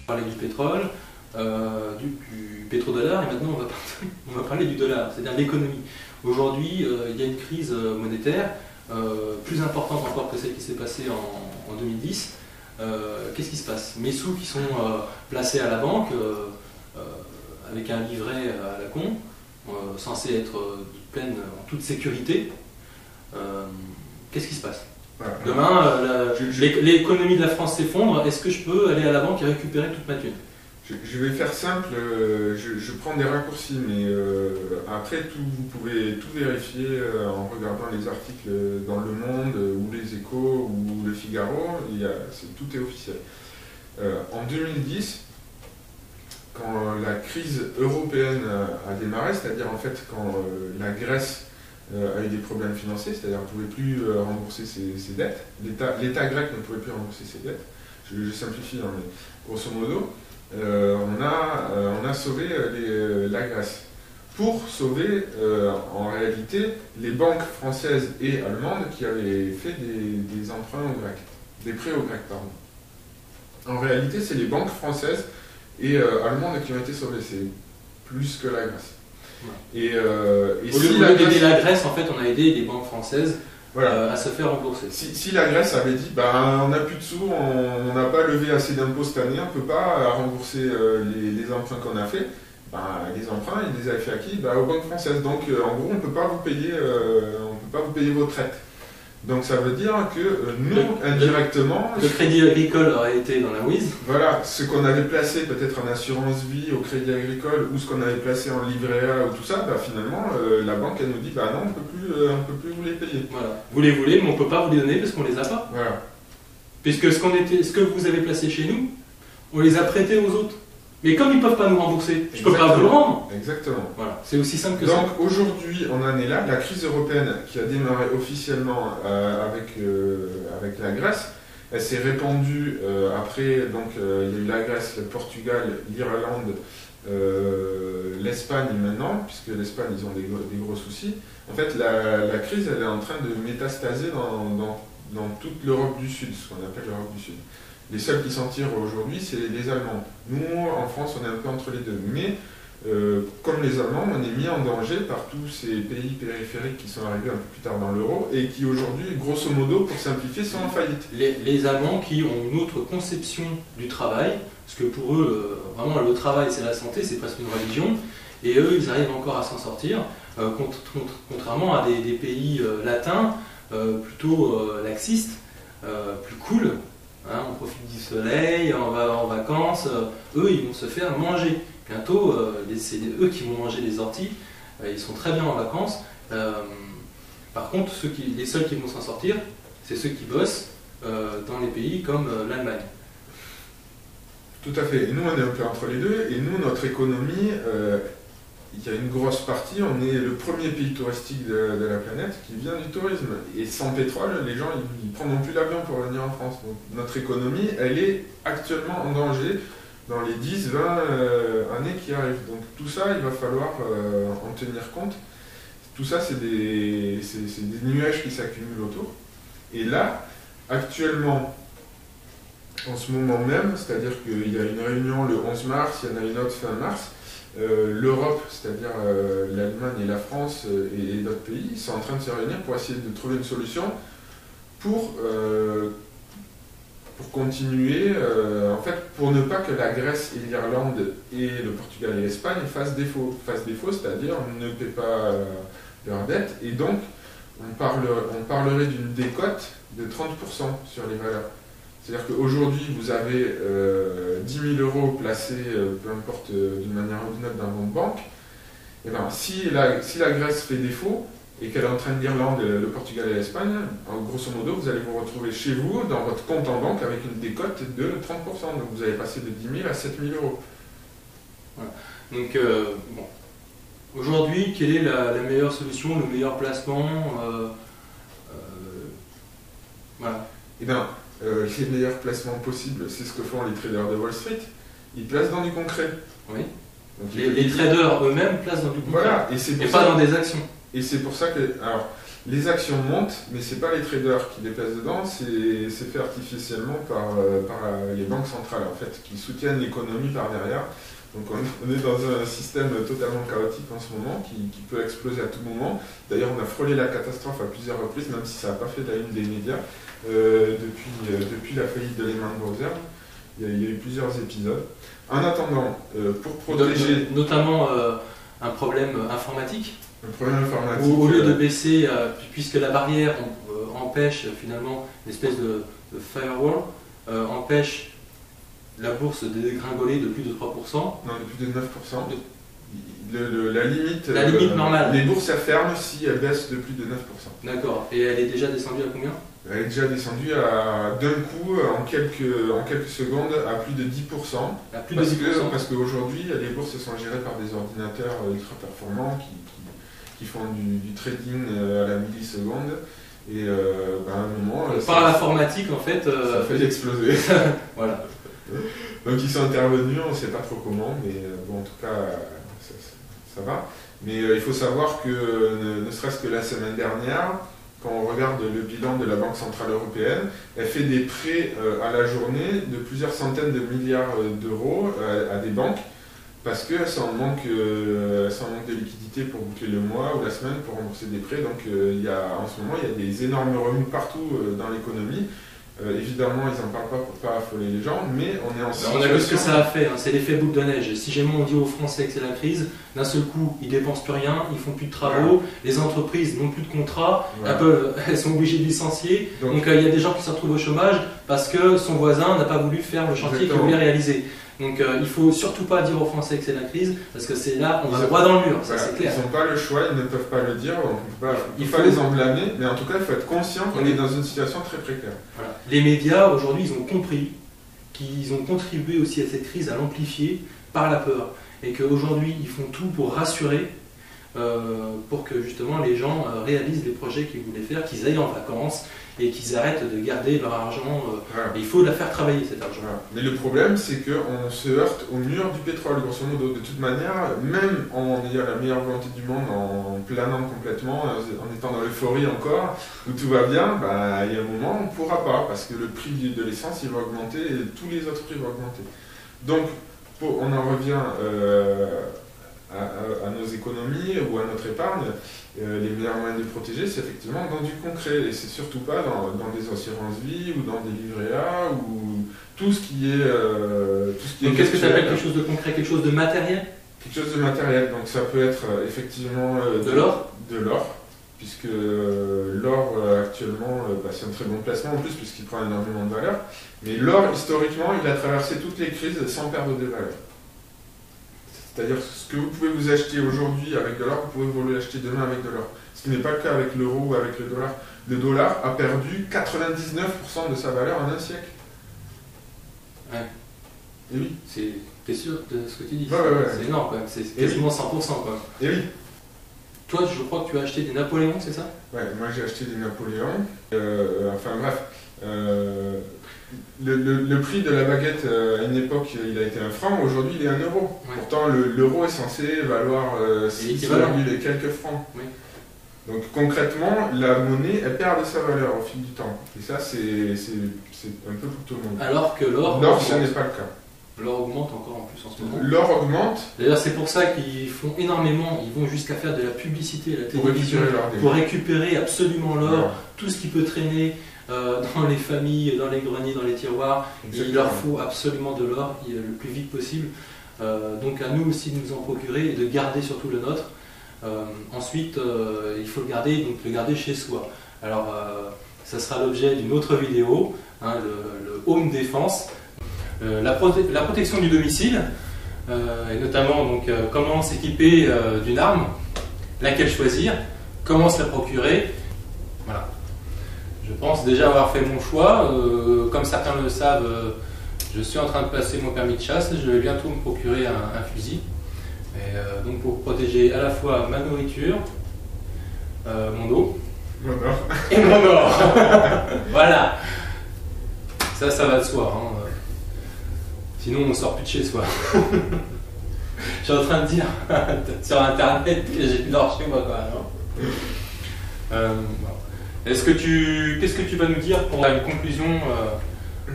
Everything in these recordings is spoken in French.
Parler du pétrole, du pétrodollar, et maintenant on va parler du dollar, c'est-à-dire l'économie. Aujourd'hui, il y a une crise monétaire plus importante encore que celle qui s'est passée en 2010. Qu'est-ce qui se passe? Mes sous qui sont placés à la banque avec un livret à la con, censé être en toute sécurité, qu'est-ce qui se passe? Demain, l'économie de la France s'effondre, est-ce que je peux aller à la banque et récupérer toute ma thune? Je vais faire simple, je prends des raccourcis, mais après vous pouvez tout vérifier en regardant les articles dans Le Monde, ou Les Échos, ou Le Figaro, tout est officiel. En 2010, quand la crise européenne a démarré, c'est-à-dire en fait quand la Grèce a eu des problèmes financiers, c'est-à-dire ne pouvait plus rembourser ses dettes, l'État grec ne pouvait plus rembourser ses dettes, je simplifie, hein, mais grosso modo, on a sauvé la Grèce. Pour sauver en réalité les banques françaises et allemandes qui avaient fait des emprunts aux Grecs, des prêts aux Grecs, pardon. En réalité, c'est les banques françaises et allemandes qui ont été sauvées, c'est plus que la Grèce. Ouais. Au lieu d'aider la Grèce, en fait, on a aidé les banques françaises. Voilà. À se faire rembourser. Si la Grèce avait dit on n'a plus de sous, on n'a pas levé assez d'impôts cette année, on ne peut pas rembourser les emprunts qu'on a fait, les emprunts, ils les avaient fait à qui? Aux banques françaises. Donc en gros, on ne peut pas vous payer vos traites. Donc ça veut dire que nous, indirectement... Le crédit agricole aurait été dans la whiz. Voilà, ce qu'on avait placé peut-être en assurance vie au crédit agricole ou ce qu'on avait placé en livret A ou tout ça, finalement, la banque, elle nous dit non, on ne peut plus vous les payer. Voilà. Vous les voulez, mais on ne peut pas vous les donner parce qu'on ne les a pas. Voilà. Puisque ce que vous avez placé chez nous, on les a prêtés aux autres. Mais comme ils ne peuvent pas nous rembourser, je ne peux pas vous le rendre. Exactement. Voilà, c'est aussi simple que ça. Donc aujourd'hui, on en est là. La crise européenne qui a démarré officiellement avec la Grèce, elle s'est répandue après. Donc il y a eu la Grèce, le Portugal, l'Irlande, l'Espagne maintenant, puisque l'Espagne ils ont des gros soucis. En fait, la crise elle est en train de métastaser dans toute l'Europe du Sud, ce qu'on appelle l'Europe du Sud. Les seuls qui s'en tirent aujourd'hui, c'est les Allemands. Nous, en France, on est un peu entre les deux. Mais, comme les Allemands, on est mis en danger par tous ces pays périphériques qui sont arrivés un peu plus tard dans l'euro et qui aujourd'hui, grosso modo, pour simplifier, sont en faillite. Les Allemands qui ont une autre conception du travail, parce que pour eux, vraiment, le travail, c'est la santé, c'est presque une religion, et eux, ils arrivent encore à s'en sortir, contrairement à des pays latins, plutôt laxistes, plus cool. On profite du soleil, on va en vacances, eux ils vont se faire manger. Bientôt, c'est eux qui vont manger les orties, ils sont très bien en vacances. Par contre, les seuls qui vont s'en sortir, c'est ceux qui bossent dans les pays comme l'Allemagne. Tout à fait, et nous on est un peu entre les deux, et nous notre économie, il y a une grosse partie, on est le premier pays touristique de la planète qui vient du tourisme. Et sans pétrole, les gens ils ne prendront plus l'avion pour venir en France. Donc, notre économie, elle est actuellement en danger dans les 10-20 années qui arrivent. Donc tout ça, il va falloir en tenir compte. Tout ça, c'est des nuages qui s'accumulent autour. Et là, actuellement, en ce moment même, c'est-à-dire qu'il y a une réunion le 11 mars, il y en a une autre fin mars, l'Europe, c'est-à-dire l'Allemagne et la France et d'autres pays, sont en train de se réunir pour essayer de trouver une solution pour continuer, en fait, pour ne pas que la Grèce et l'Irlande et le Portugal et l'Espagne fassent défaut, c'est-à-dire ne paient pas leurs dettes, et donc on parlerait d'une décote de 30% sur les valeurs. C'est-à-dire qu'aujourd'hui, vous avez 10 000 € placés, peu importe, d'une manière ou d'une autre dans votre banque. Et bien, si la Grèce fait défaut et qu'elle entraîne l'Irlande, le Portugal et l'Espagne, grosso modo, vous allez vous retrouver chez vous, dans votre compte en banque, avec une décote de 30%. Donc vous allez passer de 10 000 à 7 000 €. Voilà. Donc, bon. Aujourd'hui, quelle est la meilleure solution, le meilleur placement voilà. Eh bien, les meilleurs placements possibles, c'est ce que font les traders de Wall Street. Ils placent dans du concret. Oui. Donc, les traders eux-mêmes placent dans du concret. Voilà, et pas dans des actions. Et c'est pour ça que... Alors, Les actions montent, mais ce n'est pas les traders qui les pèsent dedans, c'est fait artificiellement par les banques centrales en fait, qui soutiennent l'économie par derrière. Donc on est dans un système totalement chaotique en ce moment, qui peut exploser à tout moment. D'ailleurs on a frôlé la catastrophe à plusieurs reprises, même si ça n'a pas fait la une des médias, depuis la faillite de Lehman Brothers. Il y a eu plusieurs épisodes. En attendant, pour protéger... Notamment un problème informatique. Un problème informatique. Au lieu de baisser, puisque la barrière empêche finalement une espèce de firewall, empêche la bourse de dégringoler de plus de 3%. Non, de plus de 9%. La limite normale. Les bourses ferment si elles baissent de plus de 9%. D'accord. Et elle est déjà descendue à combien? Elle est déjà descendue d'un coup, en quelques secondes, à plus de 10%. À plus de 10%. Parce qu'aujourd'hui, les bourses sont gérées par des ordinateurs ultra performants qui font du trading à la milliseconde. Et à un moment... Par l'informatique, en fait... ça fait exploser. Voilà. Donc ils sont intervenus, on ne sait pas trop comment, mais bon, en tout cas, ça va. Mais il faut savoir que, ne serait-ce que la semaine dernière, quand on regarde le bilan de la Banque Centrale Européenne, elle fait des prêts à la journée de plusieurs centaines de milliards d'euros à des banques, parce qu'elles sont en manque de liquidité pour boucler le mois ou la semaine pour rembourser des prêts. Donc en ce moment, il y a des énormes remous partout dans l'économie. Évidemment, ils n'en parlent pas pour ne pas affoler les gens, mais on est en situation... On a vu ce que ça a fait, hein, c'est l'effet boule de neige. Si jamais on dit aux Français que c'est la crise, d'un seul coup, ils ne dépensent plus rien, ils ne font plus de travaux, ouais. Les entreprises n'ont plus de contrats, ouais. Elles sont obligées de licencier. Donc il y a des gens qui se retrouvent au chômage parce que son voisin n'a pas voulu faire le chantier qu'il voulait réaliser. Donc il ne faut surtout pas dire aux Français que c'est la crise, parce que c'est là, on va droit dans le mur, ça c'est clair. Ils n'ont pas le choix, ils ne peuvent pas le dire, donc il ne faut pas les en blâmer, mais en tout cas il faut être conscient qu'on est dans une situation très précaire. Voilà. Les médias aujourd'hui ils ont compris qu'ils ont contribué aussi à cette crise, à l'amplifier par la peur, et qu'aujourd'hui ils font tout pour rassurer, pour que justement les gens réalisent les projets qu'ils voulaient faire, qu'ils aillent en vacances, et qu'ils arrêtent de garder leur argent. Voilà. Il faut la faire travailler cet argent. Voilà. Mais le problème, c'est qu'on se heurte au mur du pétrole, grosso modo. De toute manière, même en ayant la meilleure volonté du monde, en planant complètement, en étant dans l'euphorie encore, où tout va bien, il y a un moment, on ne pourra pas, parce que le prix de l'essence, il va augmenter et tous les autres prix vont augmenter. Donc, on en revient à nos économies ou à notre épargne. Les meilleurs moyens de les protéger, c'est effectivement dans du concret, et c'est surtout pas dans des assurances-vie ou dans des livrets A ou tout ce qui est. Donc qu'est-ce que tu appelles quelque chose de concret, quelque chose de matériel? Quelque chose de matériel, donc ça peut être effectivement de l'or. De l'or, puisque l'or actuellement, c'est un très bon placement en plus, puisqu'il prend énormément de valeur. Mais l'or, historiquement, il a traversé toutes les crises sans perdre de valeur. C'est-à-dire ce que vous pouvez vous acheter aujourd'hui avec de l'or, vous pouvez vous l'acheter demain avec de l'or. Ce qui n'est pas le cas avec l'euro ou avec le dollar. Le dollar a perdu 99% de sa valeur en un siècle. Ouais. Et oui. T'es sûr de ce que tu dis? Ouais. C'est énorme quand même, c'est quasiment 100% quoi. Et oui. Toi, je crois que tu as acheté des Napoléons, c'est ça? Ouais, moi j'ai acheté des Napoléons. Enfin bref. Le prix de la baguette à une époque il a été 1 franc, aujourd'hui il est 1 euro. Ouais. Pourtant l'euro est censé valoir 6 et quelques francs. Oui. Donc concrètement, la monnaie elle perd de sa valeur au fil du temps. Et ça c'est un peu pour tout le monde. Alors que l'or, ce n'est pas le cas. L'or augmente encore en plus en ce moment. L'or augmente. D'ailleurs c'est pour ça qu'ils font énormément, ils vont jusqu'à faire de la publicité à la télévision pour récupérer absolument l'or, tout ce qui peut traîner. Dans les familles, dans les greniers, dans les tiroirs. Il leur faut absolument de l'or le plus vite possible. Donc à nous aussi de nous en procurer et de garder surtout le nôtre. Ensuite, il faut le garder chez soi. Alors ça sera l'objet d'une autre vidéo, hein, le home défense. La protection du domicile, et notamment donc, comment s'équiper d'une arme, laquelle choisir, comment se la procurer. Voilà. Je pense déjà avoir fait mon choix. Comme certains le savent, je suis en train de passer mon permis de chasse. Je vais bientôt me procurer un fusil. Et, donc pour protéger à la fois ma nourriture, mon eau et mon or. Voilà. Ça va de soi. Hein. Sinon on sort plus de chez soi. Je suis en train de dire sur internet que j'ai plus d'or chez moi quand même. Hein. Qu'est-ce que tu vas nous dire pour une conclusion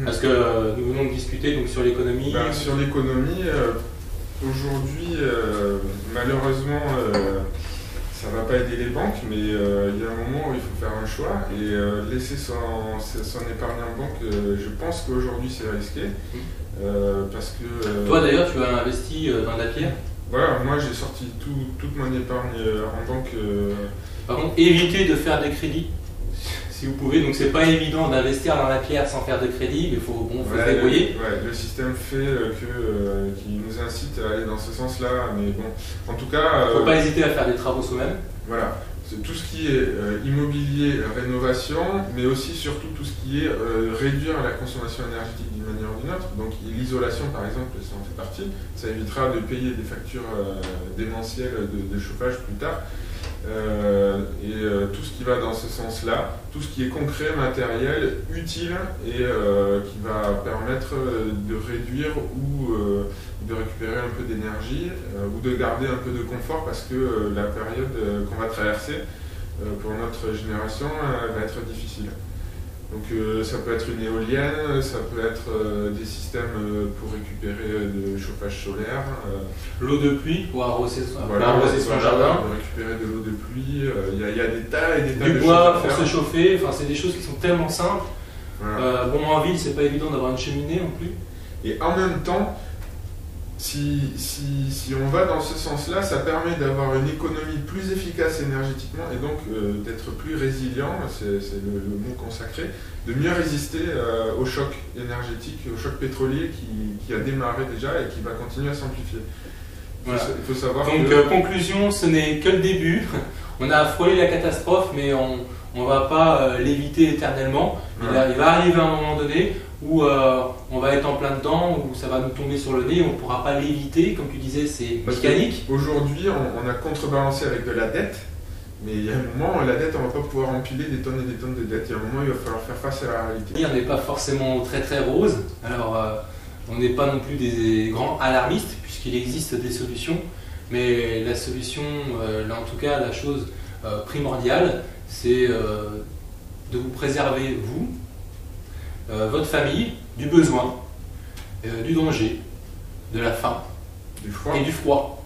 parce que nous venons de discuter donc, sur l'économie. Sur l'économie, aujourd'hui, malheureusement, ça ne va pas aider les banques, mais il y a un moment où il faut faire un choix. Et laisser son épargne en banque, je pense qu'aujourd'hui c'est risqué. Parce que, toi d'ailleurs, tu as investi dans la pierre. Voilà, moi j'ai sorti toute mon épargne en banque. Par contre, évitez de faire des crédits. Si vous pouvez, donc c'est pas évident d'investir dans la pierre sans faire de crédit, mais il faut se débrouiller. Le système fait qui nous incite à aller dans ce sens-là, mais bon, en tout cas... Il ne faut pas hésiter à faire des travaux soi-même. Voilà, c'est tout ce qui est immobilier, rénovation, mais aussi surtout tout ce qui est réduire la consommation énergétique d'une manière ou d'une autre. Donc l'isolation par exemple, ça en fait partie, ça évitera de payer des factures démentielles de chauffage plus tard. Tout ce qui va dans ce sens-là, tout ce qui est concret, matériel, utile et qui va permettre de réduire ou de récupérer un peu d'énergie ou de garder un peu de confort parce que la période qu'on va traverser pour notre génération va être difficile. Donc ça peut être une éolienne, ça peut être des systèmes pour récupérer de chauffage solaire. L'eau de pluie pour arroser son jardin. jardin. Pour récupérer de l'eau de pluie, il y a des tas et des tas du de bois choses pour se chauffer, enfin, c'est des choses qui sont tellement simples. Voilà. En ville, c'est pas évident d'avoir une cheminée non plus. Et en même temps, si on va dans ce sens-là, ça permet d'avoir une économie plus efficace énergétiquement et donc d'être plus résilient, c'est le mot consacré, de mieux résister au choc énergétique, au choc pétrolier qui a démarré déjà et qui va continuer à s'amplifier. Voilà. Il faut savoir donc, que... conclusion, ce n'est que le début. On a frôlé la catastrophe, mais on ne va pas l'éviter éternellement. Il va arriver un moment donné où on va être en plein dedans, où ça va nous tomber sur le nez, on ne pourra pas l'éviter, comme tu disais, c'est mécanique. Aujourd'hui, on a contrebalancé avec de la dette, mais il y a un moment, la dette, on ne va pas pouvoir empiler des tonnes et des tonnes de dettes. Il y a un moment, il va falloir faire face à la réalité. On n'est pas forcément très très rose, alors on n'est pas non plus des grands alarmistes, puisqu'il existe des solutions, mais la solution, là en tout cas, la chose primordiale, c'est de vous préserver, vous, votre famille, du besoin, du danger, de la faim du froid. Et du froid.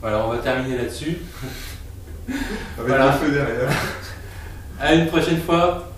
Voilà, on va terminer là-dessus. Avec le feu derrière. À une prochaine fois.